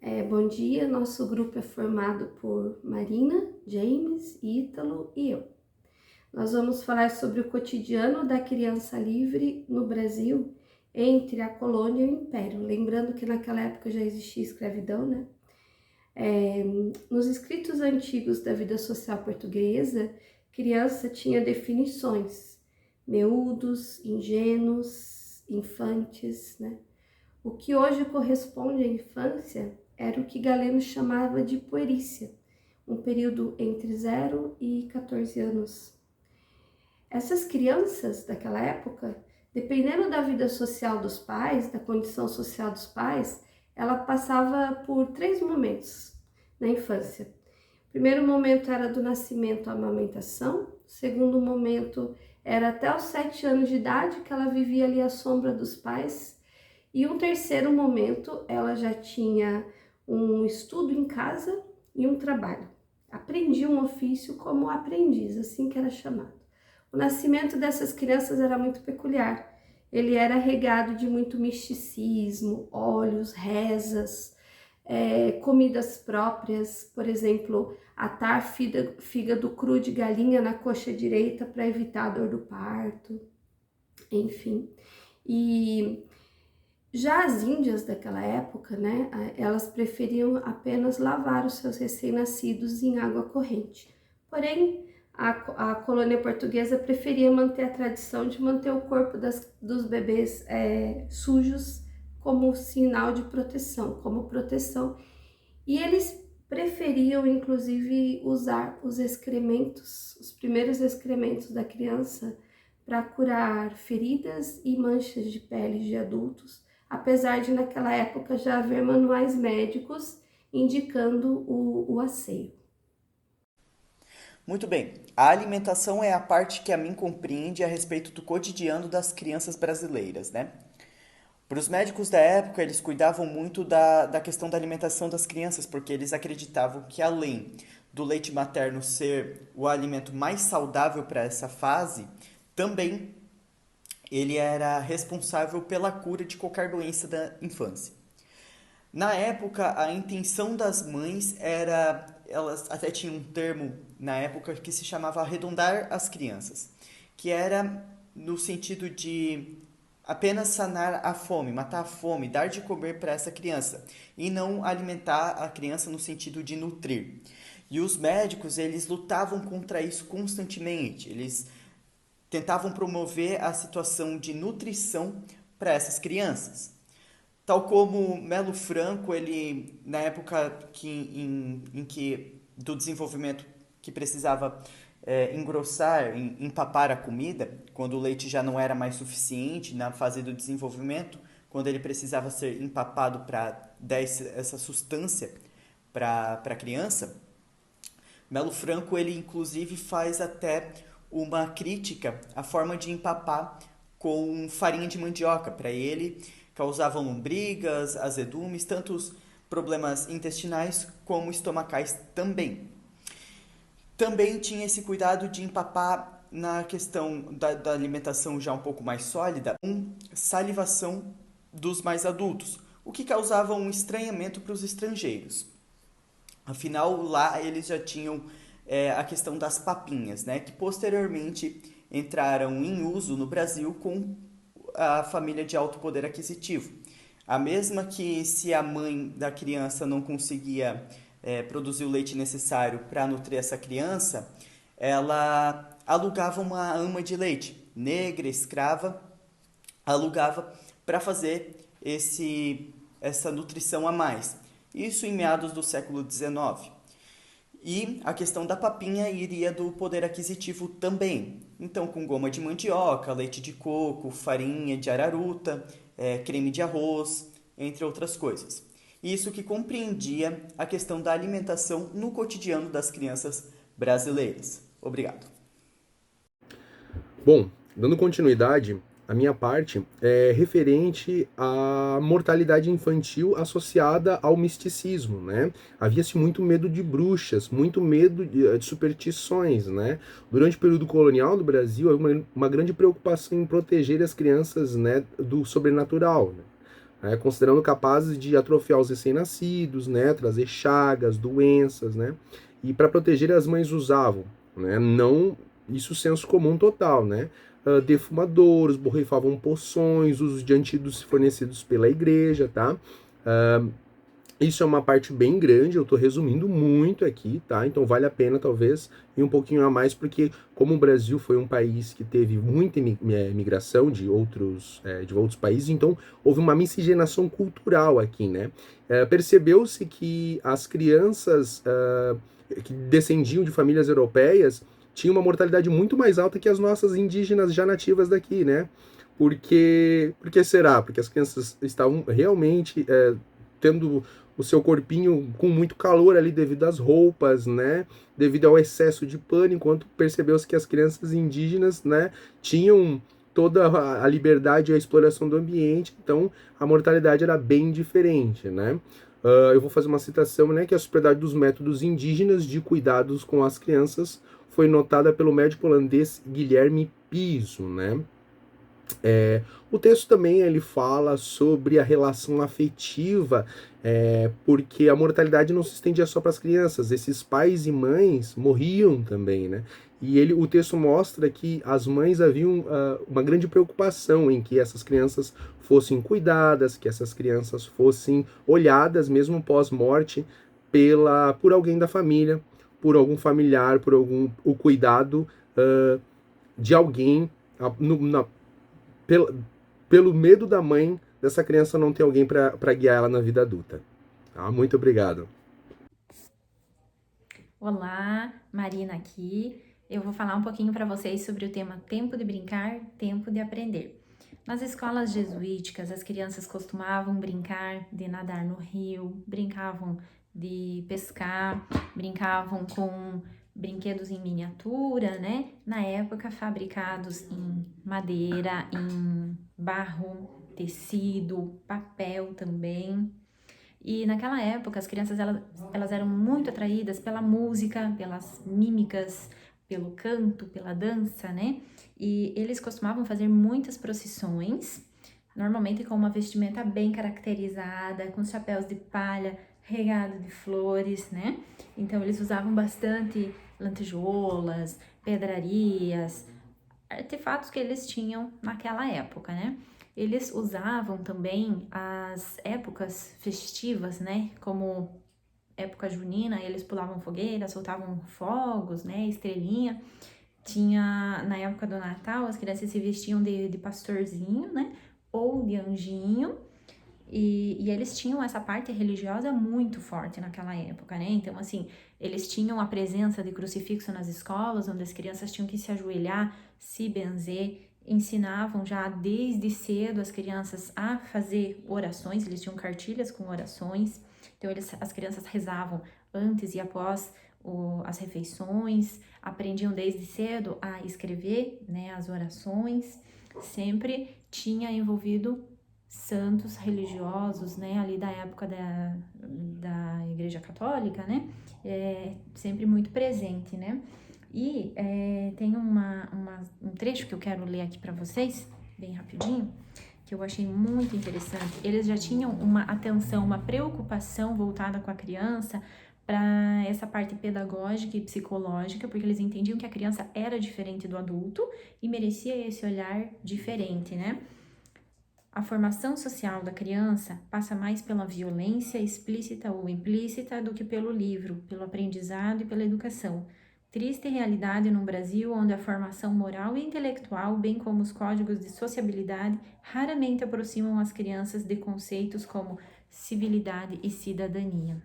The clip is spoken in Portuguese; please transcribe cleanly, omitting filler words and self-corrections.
Bom dia, nosso grupo é formado por Marina, James, Ítalo e eu. Nós vamos falar sobre o cotidiano da criança livre no Brasil entre a colônia e o império. Lembrando que naquela época já existia escravidão, né? Nos escritos antigos da vida social portuguesa, criança tinha definições: miúdos, ingênuos, infantes, né? O que hoje corresponde à infância era o que Galeno chamava de puerícia, um período entre 0 e 14 anos. Essas crianças daquela época, dependendo da vida social dos pais, da condição social dos pais, ela passava por 3 momentos na infância. O primeiro momento era do nascimento à amamentação, o segundo momento era até os 7 anos de idade, que ela vivia ali à sombra dos pais, e um terceiro momento ela já tinha um estudo em casa e um trabalho. Aprendia um ofício como aprendiz, assim que era chamado. O nascimento dessas crianças era muito peculiar. Ele era regado de muito misticismo, óleos, rezas, comidas próprias, por exemplo, atar fígado cru de galinha na coxa direita para evitar a dor do parto, enfim. E já as índias daquela época, né, elas preferiam apenas lavar os seus recém-nascidos em água corrente. Porém, a colônia portuguesa preferia manter a tradição de manter o corpo dos bebês sujos como sinal de proteção, como proteção. E eles preferiam, inclusive, usar os excrementos, os primeiros excrementos da criança, para curar feridas e manchas de pele de adultos, apesar de naquela época já haver manuais médicos indicando o asseio. Muito bem, a alimentação é a parte que a mim compreende a respeito do cotidiano das crianças brasileiras, né? Para os médicos da época, eles cuidavam muito da questão da alimentação das crianças, porque eles acreditavam que além do leite materno ser o alimento mais saudável para essa fase, também ele era responsável pela cura de qualquer doença da infância. Na época, a intenção das mães era, elas até tinham um termo na época que se chamava arredondar as crianças, que era no sentido de apenas sanar a fome, matar a fome, dar de comer para essa criança e não alimentar a criança no sentido de nutrir. E os médicos, eles lutavam contra isso constantemente. Eles tentavam promover a situação de nutrição para essas crianças. Tal como Melo Franco, ele na época em que do desenvolvimento que precisava engrossar, empapar a comida, quando o leite já não era mais suficiente na fase do desenvolvimento, quando ele precisava ser empapado para dar essa sustância para a criança, Melo Franco ele inclusive faz até uma crítica à forma de empapar com farinha de mandioca. Para ele, causavam lombrigas, azedumes, tantos problemas intestinais como estomacais também. Também tinha esse cuidado de empapar na questão da alimentação já um pouco mais sólida, salivação dos mais adultos, o que causava um estranhamento para os estrangeiros. Afinal, lá eles já tinham a questão das papinhas, né, que posteriormente entraram em uso no Brasil com a família de alto poder aquisitivo. A mesma que se a mãe da criança não conseguia produzir o leite necessário para nutrir essa criança, ela alugava uma ama de leite, negra, escrava, alugava para fazer essa nutrição a mais. Isso em meados do século XIX. E a questão da papinha iria do poder aquisitivo também. Então, com goma de mandioca, leite de coco, farinha de araruta, creme de arroz, entre outras coisas. Isso que compreendia a questão da alimentação no cotidiano das crianças brasileiras. Obrigado. Bom, dando continuidade, a minha parte é referente à mortalidade infantil associada ao misticismo, né? Havia-se muito medo de bruxas, muito medo de superstições, né? Durante o período colonial do Brasil, havia uma grande preocupação em proteger as crianças, né, do sobrenatural, né? né, considerando capazes de atrofiar os recém-nascidos, né, trazer chagas, doenças, né, e para proteger as mães usavam, né, não isso senso comum total, né, defumadouros, borrifavam poções, uso de antídotos fornecidos pela igreja, tá? Isso é uma parte bem grande, eu estou resumindo muito aqui, tá? Então vale a pena, talvez, ir um pouquinho a mais, porque como o Brasil foi um país que teve muita migração de outros países, então houve uma miscigenação cultural aqui, né? Percebeu-se que as crianças que descendiam de famílias europeias tinham uma mortalidade muito mais alta que as nossas indígenas já nativas daqui, né? Por que será? Porque as crianças estavam realmente tendo o seu corpinho com muito calor ali devido às roupas, né? Devido ao excesso de pano, enquanto percebeu-se que as crianças indígenas, né, tinham toda a liberdade e a exploração do ambiente, então a mortalidade era bem diferente, né? Eu vou fazer uma citação, né, que a Sociedade dos Métodos Indígenas de Cuidados com as Crianças foi notada pelo médico holandês Guilherme Piso, né? O texto também ele fala sobre a relação afetiva, porque a mortalidade não se estendia só para as crianças, esses pais e mães morriam também, né? E o texto mostra que as mães haviam uma grande preocupação em que essas crianças fossem cuidadas, que essas crianças fossem olhadas mesmo pós-morte por alguém da família, por algum familiar, o cuidado de alguém pelo, pelo medo da mãe dessa criança não ter alguém para guiar ela na vida adulta. Tá? Muito obrigado. Olá, Marina aqui. Eu vou falar um pouquinho para vocês sobre o tema tempo de brincar, tempo de aprender. Nas escolas jesuíticas, as crianças costumavam brincar de nadar no rio, brincavam de pescar, brincavam com brinquedos em miniatura, né? Na época, fabricados em madeira, em barro, tecido, papel também. E naquela época, as crianças elas eram muito atraídas pela música, pelas mímicas, pelo canto, pela dança, né? E eles costumavam fazer muitas procissões, normalmente com uma vestimenta bem caracterizada, com chapéus de palha regado de flores, né? Então eles usavam bastante lantejoulas, pedrarias, artefatos que eles tinham naquela época, né? Eles usavam também as épocas festivas, né? Como época junina, eles pulavam fogueira, soltavam fogos, né? Estrelinha. Tinha, na época do Natal, as crianças se vestiam de pastorzinho, né? Ou de anjinho. E eles tinham essa parte religiosa muito forte naquela época, né? Então, assim, eles tinham a presença de crucifixo nas escolas, onde as crianças tinham que se ajoelhar, se benzer, ensinavam já desde cedo as crianças a fazer orações, eles tinham cartilhas com orações, então as crianças rezavam antes e após as refeições, aprendiam desde cedo a escrever, né, as orações, sempre tinha envolvido santos religiosos, né, ali da época da Igreja Católica, né, sempre muito presente, né. E tem um trecho que eu quero ler aqui para vocês, bem rapidinho, que eu achei muito interessante. Eles já tinham uma atenção, uma preocupação voltada com a criança para essa parte pedagógica e psicológica, porque eles entendiam que a criança era diferente do adulto e merecia esse olhar diferente, né? A formação social da criança passa mais pela violência explícita ou implícita do que pelo livro, pelo aprendizado e pela educação. Triste realidade num Brasil onde a formação moral e intelectual, bem como os códigos de sociabilidade, raramente aproximam as crianças de conceitos como civilidade e cidadania.